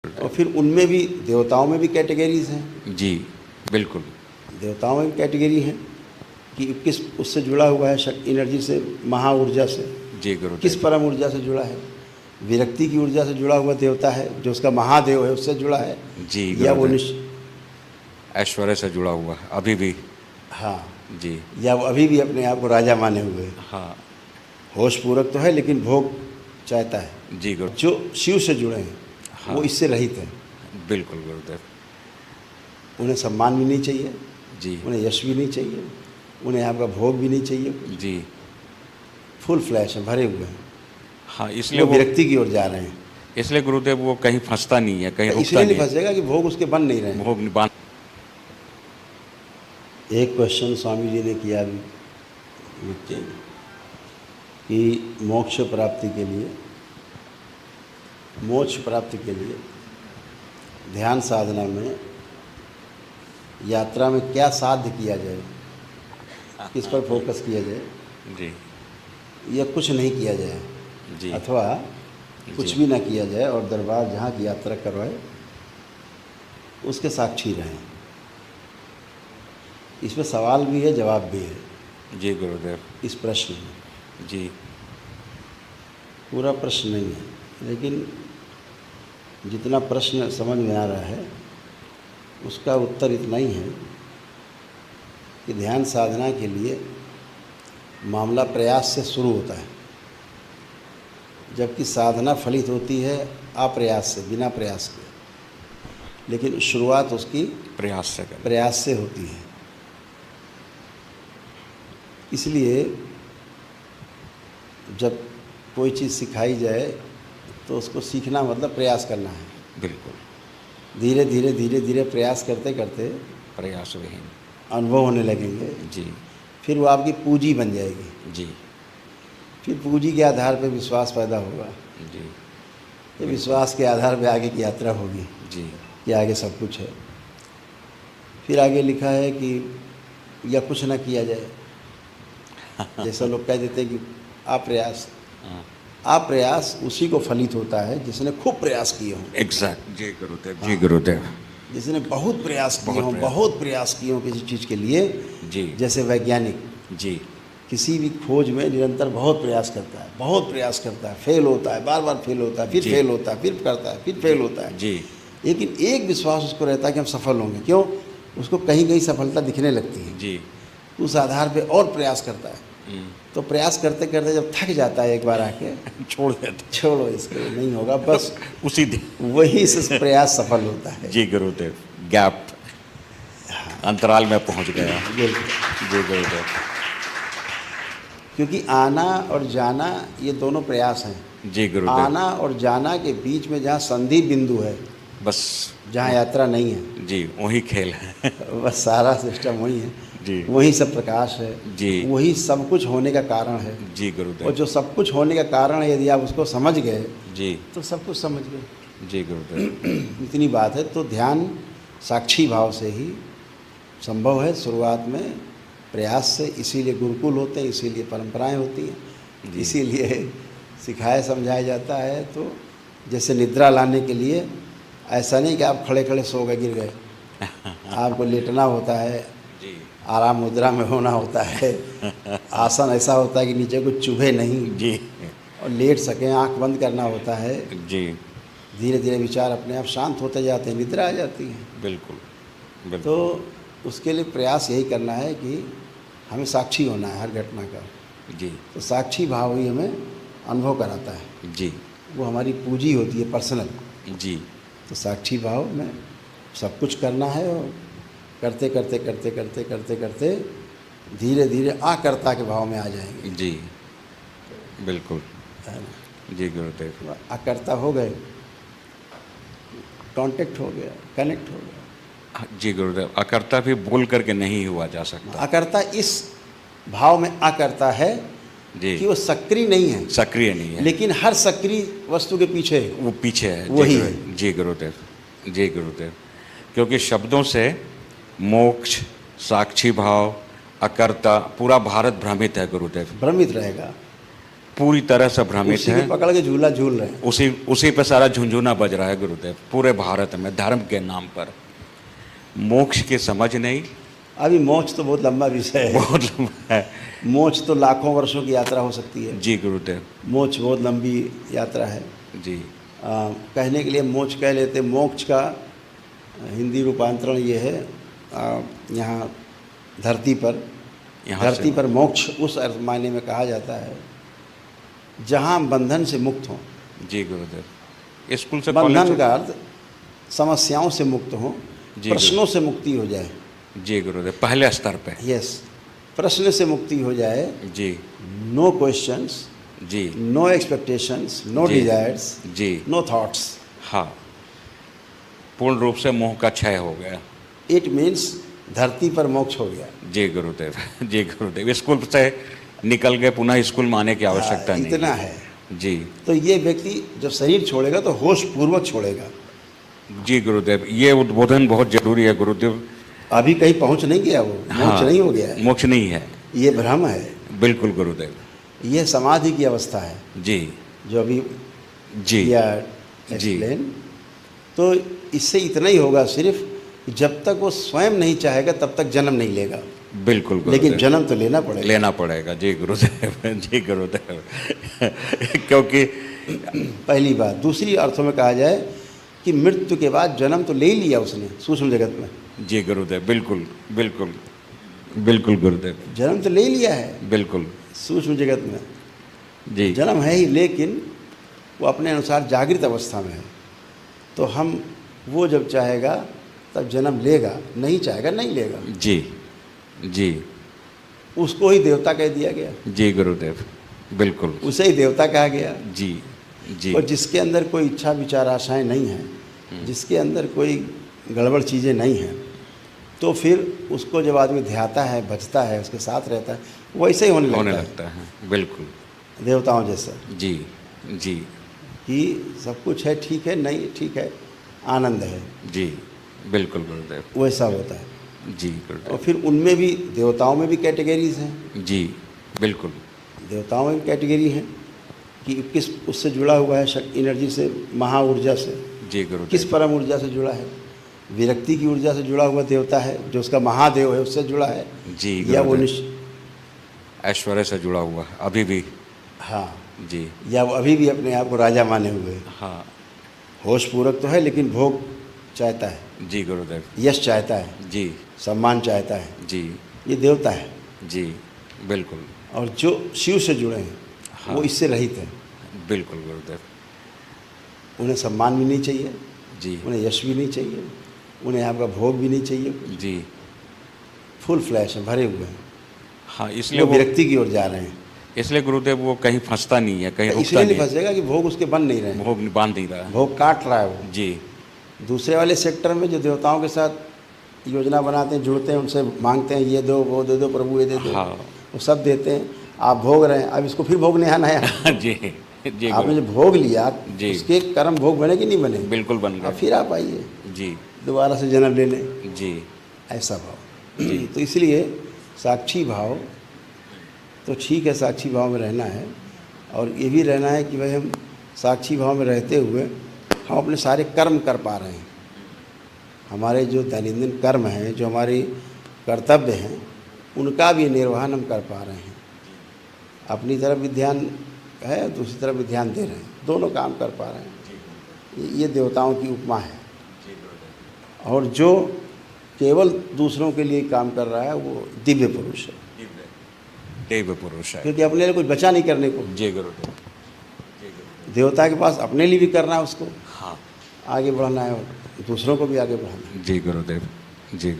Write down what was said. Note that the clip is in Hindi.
और फिर उनमें भी देवताओं में भी कैटेगरीज हैं। जी बिल्कुल। देवताओं में भी कैटेगरी है कि किस उससे जुड़ा हुआ है, एनर्जी से, महा ऊर्जा से, जी किस गुरुदेव। परम ऊर्जा से जुड़ा है। विरक्ति की ऊर्जा से जुड़ा हुआ देवता है जो उसका महादेव है, उससे जुड़ा है। जी या वो गुरुदेव। ऐश्वर्य से जुड़ा हुआ है अभी भी। हाँ जी या वो अभी भी अपने आप को राजा माने हुए है। हाँ। होश पूरक तो है लेकिन भोग चाहता है। जी गुरु। जो शिव से जुड़े हैं हाँ। वो इससे रहित हैं। बिल्कुल गुरुदेव। उन्हें सम्मान भी नहीं चाहिए, जी उन्हें यश भी नहीं चाहिए, उन्हें आपका भोग भी नहीं चाहिए। जी फुल फ्लैश है, भरे हुए हैं। हाँ। इसलिए वो वो विरक्ति की ओर जा रहे हैं। इसलिए गुरुदेव वो कहीं फंसता नहीं है, कहीं रुकता इसलिए नहीं नहीं फंसेगा कि भोग उसके बन नहीं रहे हैं। भोग निबान। एक क्वेश्चन स्वामी जी ने किया अभी नीचे कि मोक्ष प्राप्ति के लिए ध्यान साधना में, यात्रा में क्या साध्य किया जाए, किस पर फोकस किया जाए, जी या कुछ नहीं किया जाए, जी अथवा कुछ भी ना किया जाए और दरबार जहाँ की यात्रा करवाए उसके साक्षी रहें। इसमें सवाल भी है, जवाब भी है जी गुरुदेव। इस प्रश्न में। जी पूरा प्रश्न नहीं है, लेकिन जितना प्रश्न समझ में आ रहा है उसका उत्तर इतना ही है कि ध्यान साधना के लिए मामला प्रयास से शुरू होता है, जबकि साधना फलित होती है अप्रयास से, बिना प्रयास के। लेकिन शुरुआत उसकी प्रयास से होती है। इसलिए जब कोई चीज़ सिखाई जाए तो उसको सीखना मतलब प्रयास करना है। बिल्कुल। धीरे धीरे धीरे धीरे प्रयास करते करते प्रयास विहीन। अनुभव होने लगेंगे। जी फिर वो आपकी पूंजी बन जाएगी। जी फिर पूंजी के आधार पर विश्वास पैदा होगा। जी ये विश्वास के आधार पर आगे की यात्रा होगी जी कि आगे सब कुछ है। फिर आगे लिखा है कि या कुछ ना किया जाए। जैसा लोग कह देते हैं कि अप्रयास, अप्रयास उसी को फलित होता है जिसने खूब प्रयास किए हों। एग्जैक्ट। जी गुरुदेव। जी गुरुदेव। जिसने बहुत प्रयास किए हों, बहुत प्रयास किए हों किसी चीज़ के लिए। जी जैसे वैज्ञानिक जी किसी भी खोज में निरंतर बहुत प्रयास करता है, बहुत प्रयास करता है, फेल होता है, बार बार फेल होता है, फिर जी। फेल होता है, फिर करता है, फिर फेल होता है। जी लेकिन एक विश्वास उसको रहता है कि हम सफल होंगे। क्यों? उसको कहीं कहीं सफलता दिखने लगती है। जी। उस आधार पे और प्रयास करता है। तो प्रयास करते करते जब थक जाता है एक बार आके छोड़ देते। छोड़ो, इसको नहीं होगा, बस उसी दिन वही से प्रयास सफल होता है। जी गुरुदेव। गैप, अंतराल में पहुंच गया। बिल्कुल। जी गुरुदेव। क्योंकि आना और जाना ये दोनों प्रयास हैं। जी गुरुदेव। आना और जाना के बीच में जहाँ संधि बिंदु है, बस जहाँ यात्रा नहीं है, जी वही खेल है। बस सारा सिस्टम वही है। जी वही सब प्रकाश है। जी वही सब कुछ होने का कारण है। जी और गुरुदेव। जो सब कुछ होने का कारण है, यदि आप उसको समझ गए जी तो सब कुछ समझ गए। जी गुरुदेव। इतनी बात है। तो ध्यान साक्षी भाव से ही संभव है, शुरुआत में प्रयास से। इसीलिए गुरुकुल होते हैं, इसीलिए परंपराएं होती हैं, इसीलिए सिखाया समझाया जाता है। तो जैसे निद्रा लाने के लिए ऐसा नहीं कि आप खड़े खड़े सो गए, गिर गए। आपको लेटना होता है, जी आराम मुद्रा में होना होता है। आसन ऐसा होता है कि नीचे कुछ चुभे नहीं जी और लेट सकें, आंख बंद करना होता है। जी धीरे धीरे विचार अपने आप शांत होते जाते हैं, निद्रा आ जाती है। बिल्कुल बिल्कुल। तो उसके लिए प्रयास यही करना है कि हमें साक्षी होना है हर घटना का। जी तो साक्षी भाव ही हमें अनुभव कराता है। जी वो हमारी पूंजी होती है, पर्सनल। जी तो साक्षी भाव में सब कुछ करना है और करते करते करते करते करते करते धीरे धीरे आकर्ता के भाव में आ जाएंगे। जी बिल्कुल। है ना? जी गुरुदेव। आकर्ता हो गए, कांटेक्ट हो गया, कनेक्ट हो गया। जी गुरुदेव। अकर्ता भी बोल करके नहीं हुआ जा सकता। आकर्ता इस भाव में आकर्ता है जी कि वो सक्रिय नहीं है, सक्रिय नहीं है, लेकिन हर सक्रिय वस्तु के पीछे वो पीछे है। वही जी है। जी गुरुदेव। जी गुरुदेव। क्योंकि शब्दों से मोक्ष, साक्षी भाव, अकर्ता, पूरा भारत भ्रमित है गुरुदेव। भ्रमित रहेगा। पूरी तरह से भ्रमित उसी है। को पकड़ के झूला झूल रहे हैं। उसी पे सारा झुंझुना बज रहा है गुरुदेव, पूरे भारत में धर्म के नाम पर। मोक्ष की समझ नहीं। अभी मोक्ष तो बहुत लंबा विषय है। बहुत लंबा है। मोक्ष तो लाखों वर्षों की यात्रा हो सकती है। जी गुरुदेव। मोक्ष बहुत लंबी यात्रा है। जी। कहने के लिए मोक्ष कह लेते, मोक्ष का हिंदी रूपांतरण ये है, यहाँ धरती पर, धरती पर मोक्ष उस अर्थ मायने में कहा जाता है जहाँ हम बंधन से मुक्त हों। जी गुरुदेव। स्कूल से बंधन का अर्थ समस्याओं से मुक्त हों, जी प्रश्नों से मुक्ति हो जाए। जी गुरुदेव, पहले स्तर पे। यस, प्रश्न से मुक्ति हो जाए। जी। नो क्वेश्चंस, जी। नो एक्सपेक्टेशंस, नो जी। डिजायर्स, जी। No thoughts. हाँ, पूर्ण रूप से मोह का क्षय हो गया। इट मीन्स धरती पर मोक्ष हो गया। जी गुरुदेव। जी गुरुदेव, स्कूल से निकल गए, पुनः स्कूल में आने की आवश्यकता नहीं। इतना है। जी। तो ये व्यक्ति जब शरीर छोड़ेगा तो होश पूर्वक छोड़ेगा। जी गुरुदेव, ये उद्बोधन बहुत जरूरी है गुरुदेव। अभी कहीं पहुंच नहीं गया, वो मोक्ष नहीं हो गया है, मोक्ष नहीं है, ये भ्रम है। बिल्कुल गुरुदेव। ये समाधि की अवस्था है जी। जो अभी जी। किया जी। एक्सप्लेन। तो इससे इतना ही होगा सिर्फ, जब तक वो स्वयं नहीं चाहेगा तब तक जन्म नहीं लेगा। बिल्कुल गुरुदेव। लेकिन जन्म तो लेना पड़ेगा। लेना पड़ेगा। जी गुरुदेव। जी गुरुदेव। क्योंकि पहली बात। दूसरी अर्थों में कहा जाए कि मृत्यु के बाद जन्म तो ले ही लिया उसने सूक्ष्म जगत में। जी गुरुदेव, बिल्कुल बिल्कुल बिल्कुल गुरुदेव, जन्म तो ले ही लिया है बिल्कुल। सूक्ष्म जगत में। जी। जन्म है ही, लेकिन वो अपने अनुसार जागृत अवस्था में है। तो हम, वो जब चाहेगा तब जन्म लेगा, नहीं चाहेगा नहीं लेगा। जी। जी। उसको ही देवता कह दिया गया। जी गुरुदेव, बिल्कुल। उसे ही देवता कहा गया। जी। जी। और जिसके अंदर कोई इच्छा विचार आशाएं नहीं हैं, जिसके अंदर कोई गड़बड़ चीज़ें नहीं हैं, तो फिर उसको जब आदमी ध्याता है, भजता है, उसके साथ रहता है, वैसे ही होने लगता है। बिल्कुल देवताओं जैसा। जी। जी। कि सब कुछ है, ठीक है, नहीं ठीक है, आनंद है। जी बिल्कुल गुरुदेव, वैसा होता है। जी गुरुदेव। और फिर उनमें भी, देवताओं में भी कैटेगरीज हैं। जी बिल्कुल। देवताओं में भी कैटेगरी है कि किस उससे जुड़ा हुआ है, एनर्जी से, महा ऊर्जा से। जी गुरुदेव। किस परम ऊर्जा से जुड़ा है? विरक्ति की ऊर्जा से जुड़ा हुआ देवता है, जो उसका महादेव है, उससे जुड़ा है। जी या वो ऐश्वर्य से जुड़ा हुआ है अभी भी। हाँ जी। या वो अभी भी अपने आप को राजा माने हुए है। हाँ। होश पूरक तो है, लेकिन भोग चाहता है, जी गुरुदेव। यश चाहता है, जी। सम्मान चाहता है। जी। ये देवता है। जी बिल्कुल। और जो शिव से जुड़े हैं, हाँ। वो इससे रहित हैं। बिल्कुल गुरुदेव। उन्हें सम्मान भी नहीं चाहिए, जी। उन्हें यश भी नहीं चाहिए, उन्हें आपका भोग भी नहीं चाहिए। जी। फुल फ्लैश है, भरे हुए हैं। हाँ, इसलिए वो वो, विरक्ति की ओर जा रहे हैं। इसलिए गुरुदेव वो कहीं फंसता नहीं है, कहीं रुकता इसलिए नहीं नहीं फंसेगा कि भोग उसके बन नहीं रहे हैं, भोग बांध नहीं रहा है। भोग काट रहा है वो। जी। दूसरे वाले सेक्टर में जो देवताओं के साथ योजना बनाते हैं, जुड़ते हैं, उनसे मांगते हैं, ये दो, वो दे दो प्रभु, ये दे दो। हाँ। वो सब देते हैं, आप भोग रहे हैं, अब इसको फिर भोगने आना है। जी। जी आपने जो भोग लिया, जी। उसके कर्म भोग बने कि नहीं बने? बिल्कुल बन अब गए। फिर आप आइए जी। दोबारा से जन्म लेने, जी। ऐसा भाव। तो इसलिए साक्षी भाव तो ठीक है, साक्षी भाव में रहना है। और ये भी रहना है कि भाई हम साक्षी भाव में रहते हुए हम अपने सारे कर्म कर पा रहे हैं। हमारे जो दैनंदिन कर्म हैं, जो हमारे कर्तव्य हैं, उनका भी निर्वहन हम कर पा रहे हैं। अपनी तरफ भी ध्यान है, दूसरी तरफ भी ध्यान दे रहे हैं, दोनों काम कर पा रहे हैं। ये देवताओं की उपमा है। और जो केवल दूसरों के लिए काम कर रहा है, वो दिव्य पुरुष है, दिव्य पुरुष है। क्योंकि अपने लिए कुछ बचा नहीं करने को। जी गुरुदेव। देवता के पास अपने लिए भी करना है, उसको हाँ। आगे बढ़ना है और दूसरों को भी आगे बढ़ाना है। जी गुरुदेव। जी।